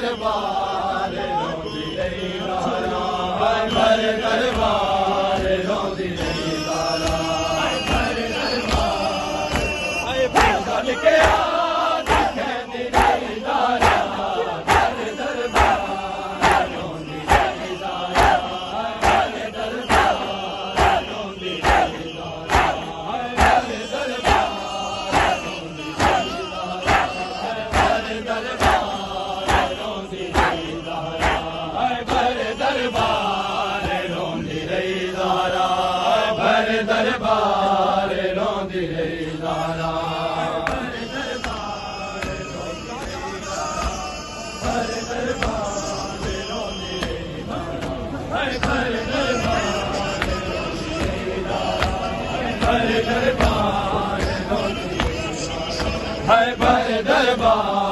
दरबार रोंदी रही दारा, भर दरबार रोंदी रही दारा, भर दरबार भर के आज कहती रही दारा, भर दरबार रोंदी रही दारा, भर दरबार रोंदी रही दारा, भर दरबार रोंदी रही दारा, भर दरबार रोंदी रही दारा, भर दरबार रोंदी रही दारा, भर दरबार रोंदी रही दारा, भर दरबार रोंदी रही दारा, भर दरबार रोंदी रही दारा, भर दरबार रोंदी रही दारा, भर दरबार